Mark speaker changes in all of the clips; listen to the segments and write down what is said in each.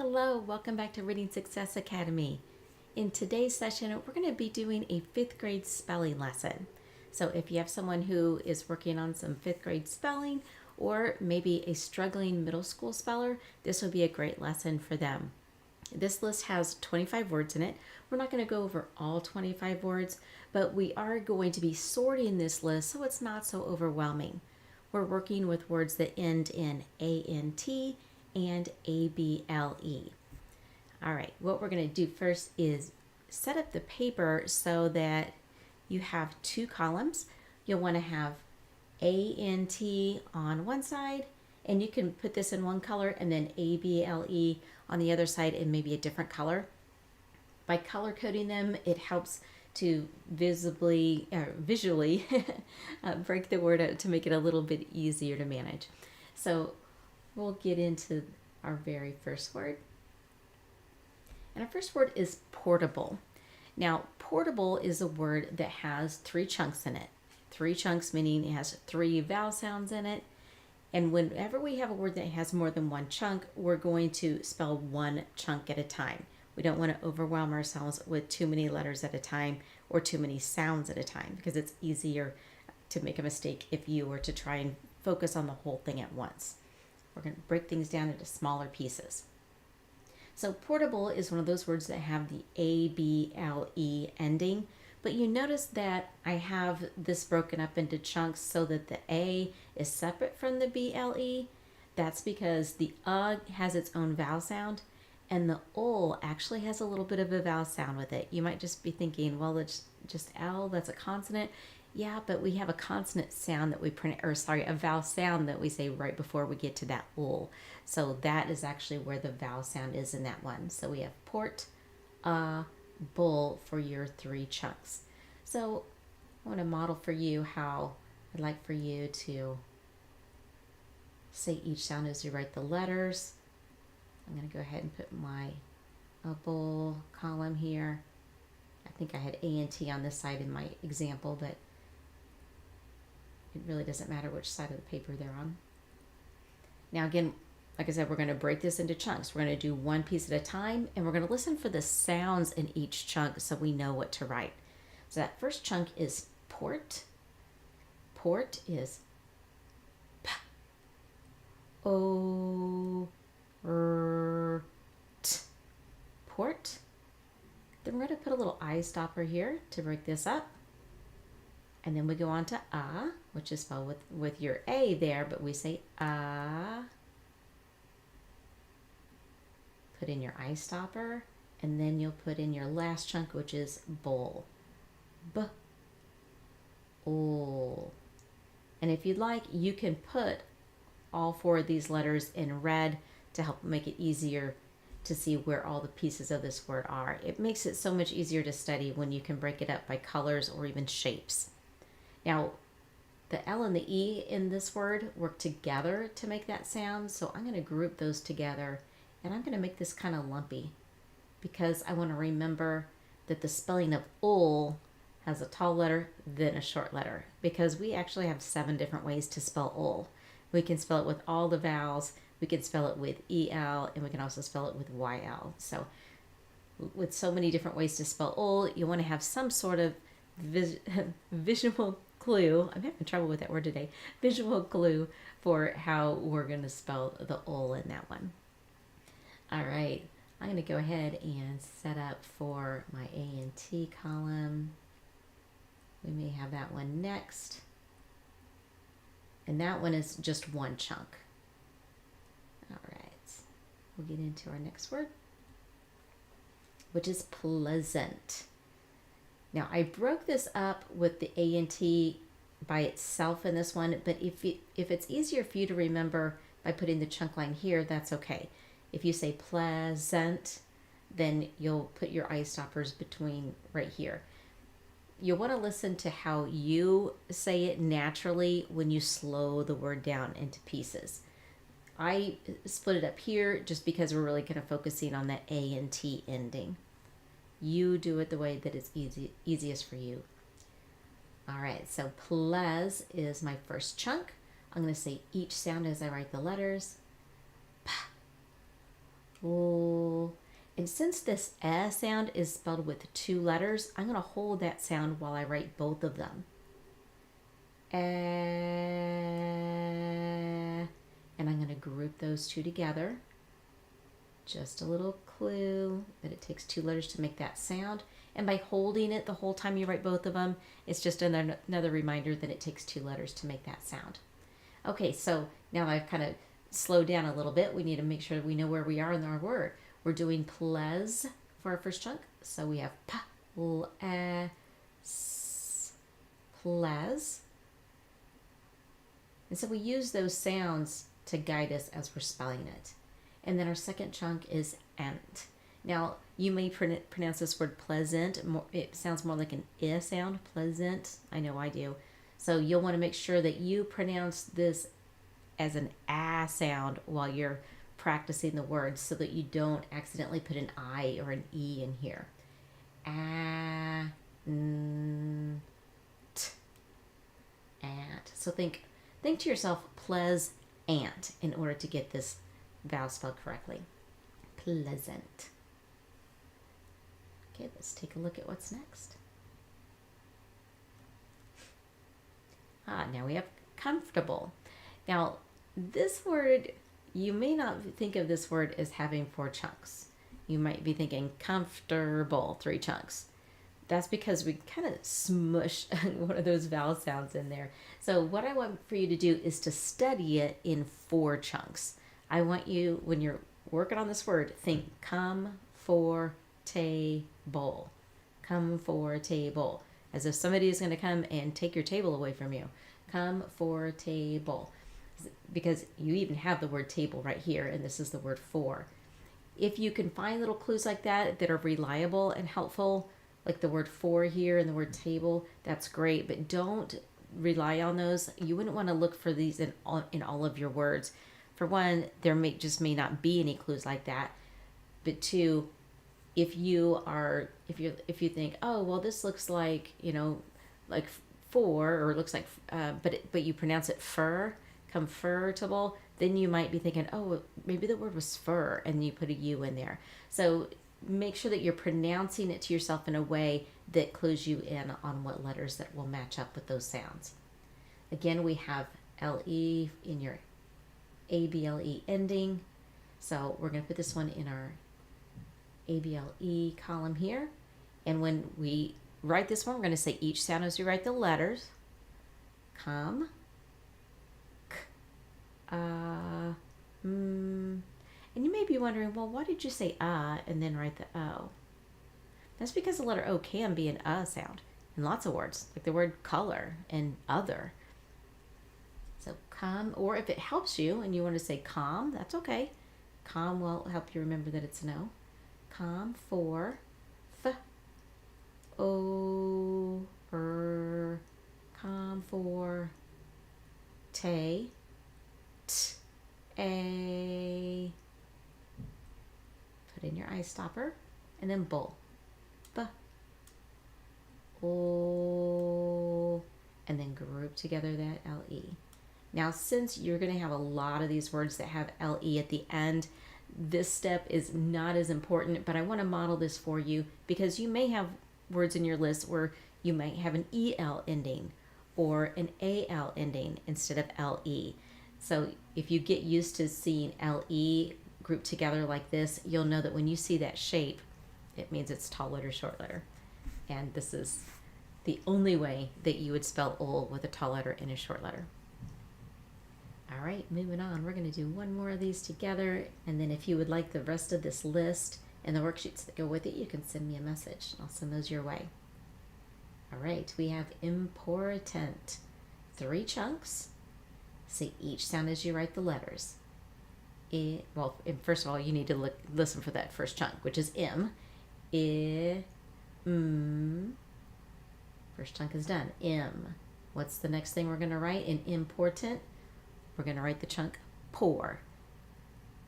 Speaker 1: Hello, welcome back to Reading Success Academy. In today's session, we're going to be doing a fifth grade spelling lesson. So if you have someone who is working on some fifth grade spelling or maybe a struggling middle school speller, this would be a great lesson for them. This list has 25 words in it. We're not going to go over all 25 words, but we are going to be sorting this list so it's not so overwhelming. We're working with words that end in A-N-T and A-B-L-E. All right, what we're going to do first is set up the paper so that you have two columns. You'll want to have A-N-T on one side, and you can put this in one color, and then A-B-L-E on the other side in maybe a different color. By color coding them, it helps to visually break the word out to make it a little bit easier to manage. So we'll get into our very first word. And our first word is portable. Now, portable is a word that has three chunks in it. Three chunks meaning it has three vowel sounds in it. And whenever we have a word that has more than one chunk, we're going to spell one chunk at a time. We don't want to overwhelm ourselves with too many letters at a time or too many sounds at a time, because it's easier to make a mistake if you were to try and focus on the whole thing at once. We're going to break things down into smaller pieces. So portable is one of those words that have the A-B-L-E ending, but you notice that I have this broken up into chunks so that the A is separate from the B-L-E. That's because the has its own vowel sound, and the ul actually has a little bit of a vowel sound with it. You might just be thinking, well, it's just L, that's a consonant. Yeah, but we have a consonant sound that we a vowel sound that we say right before we get to that ul. So that is actually where the vowel sound is in that one. So we have port, bull for your three chunks. So I want to model for you how I'd like for you to say each sound as you write the letters. I'm going to go ahead and put my bull column here. I think I had A-N-T on this side in my example, but it really doesn't matter which side of the paper they're on. Now again, like I said, we're going to break this into chunks. We're going to do one piece at a time, and we're going to listen for the sounds in each chunk so we know what to write. So that first chunk is port. Port is P, O, R, T. Port. Then we're going to put a little I stopper here to break this up. And then we go on to which is spelled with your A there, but we say Put in your I stopper, and then you'll put in your last chunk, which is bowl. B, ol. And if you'd like, you can put all four of these letters in red to help make it easier to see where all the pieces of this word are. It makes it so much easier to study when you can break it up by colors or even shapes. Now, the L and the E in this word work together to make that sound, so I'm going to group those together, and I'm going to make this kind of lumpy because I want to remember that the spelling of ul has a tall letter, then a short letter, because we actually have 7 different ways to spell ul. We can spell it with all the vowels, we can spell it with EL, and we can also spell it with YL. So with so many different ways to spell ul, you want to have some sort of visual clue. I'm having trouble with that word today. Visual clue for how we're going to spell the ul in that one. All right, I'm going to go ahead and set up for my A-N-T column. We may have that one next. And that one is just one chunk. All right, we'll get into our next word, which is pleasant. Now, I broke this up with the A-N-T by itself in this one, but if it's easier for you to remember by putting the chunk line here, that's okay. If you say pleasant, then you'll put your I stoppers between right here. You'll want to listen to how you say it naturally when you slow the word down into pieces. I split it up here just because we're really kind of focusing on that A-N-T ending. You do it the way that is easiest for you. All right, so pleas is my first chunk. I'm going to say each sound as I write the letters. P, And since this sound is spelled with 2 letters, I'm going to hold that sound while I write both of them. And I'm going to group those 2 together. Just a little clue that it takes 2 letters to make that sound. And by holding it the whole time you write both of them, it's just another reminder that it takes 2 letters to make that sound. Okay, so now I've kind of slowed down a little bit. We need to make sure we know where we are in our word. We're doing ples for our first chunk. So we have ples. And so we use those sounds to guide us as we're spelling it. And then our second chunk is ant. Now, you may pronounce this word pleasant. It sounds more like an I sound, pleasant. I know I do. So you'll want to make sure that you pronounce this as an A sound while you're practicing the words so that you don't accidentally put an I or an E in here. Ant. So think to yourself, pleasant, in order to get this vowel spelled correctly. Pleasant. Okay, let's take a look at what's next. Now we have comfortable. Now, this word, you may not think of this word as having 4 chunks. You might be thinking comfortable, 3 chunks. That's because we kind of smush one of those vowel sounds in there. So what I want for you to do is to study it in 4 chunks. I want you, when you're working on this word, think comfortable. Comfortable. As if somebody is going to come and take your table away from you. Comfortable. Because you even have the word table right here, and this is the word for. If you can find little clues like that are reliable and helpful, like the word for here and the word table, that's great, but don't rely on those. You wouldn't want to look for these in all of your words. For one, there may not be any clues like that, but 2, if you think, oh well, this looks like like for, or it looks like but you pronounce it fur, comfortable, then you might be thinking, oh, maybe the word was fur, and you put a U in there. So make sure that you're pronouncing it to yourself in a way that clues you in on what letters that will match up with those sounds. Again, we have LE in your ABLE ending. So we're going to put this one in our ABLE column here. And when we write this one, we're going to say each sound as we write the letters. Come, k, and you may be wondering, well, why did you say and then write the O? That's because the letter O can be an sound in lots of words, like the word color and other. So come, or if it helps you and you want to say calm, that's okay. Calm will help you remember that it's an O. Calm for, over, calm for, te, t, a. Put in your eye stopper, and then bull, o, and then group together that LE. Now, since you're going to have a lot of these words that have LE at the end, this step is not as important, but I want to model this for you because you may have words in your list where you might have an EL ending or an AL ending instead of LE. So if you get used to seeing LE grouped together like this, you'll know that when you see that shape, it means it's tall letter, short letter. And this is the only way that you would spell ol with a tall letter and a short letter. All right, moving on. We're going to do one more of these together. And then if you would like the rest of this list and the worksheets that go with it, you can send me a message. I'll send those your way. All right, we have important. 3 chunks. Say each sound as you write the letters. Well, first of all, you need to listen for that first chunk, which is M. I, m. First chunk is done. M. What's the next thing we're going to write in important? We're going to write the chunk pour.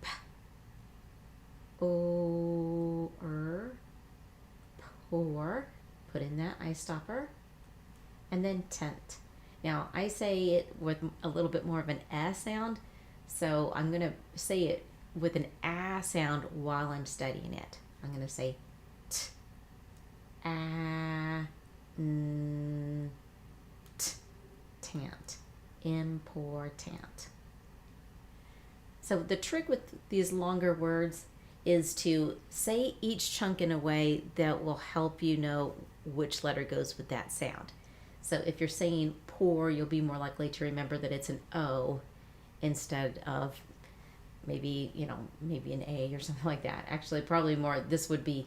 Speaker 1: P, o, pour. Put in that eye stopper. And then tent. Now, I say it with a little bit more of an S sound, so I'm going to say it with an A sound while I'm studying it. I'm going to say t, a, n, t, tant, important. So the trick with these longer words is to say each chunk in a way that will help you know which letter goes with that sound. So if you're saying pour, you'll be more likely to remember that it's an O instead of maybe an A or something like that. Actually, probably more, this would be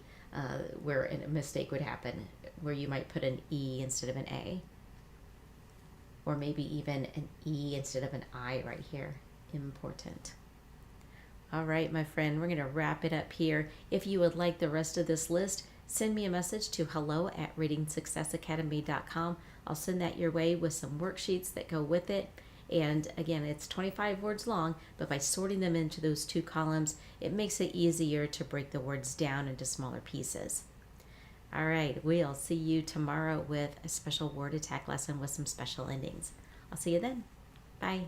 Speaker 1: where a mistake would happen, where you might put an E instead of an A, or maybe even an E instead of an I right here. Important. All right, my friend, we're going to wrap it up here. If you would like the rest of this list, send me a message to hello@readingsuccessacademy.com. I'll send that your way with some worksheets that go with it. And again, it's 25 words long, but by sorting them into those 2 columns, it makes it easier to break the words down into smaller pieces. All right, we'll see you tomorrow with a special word attack lesson with some special endings. I'll see you then. Bye.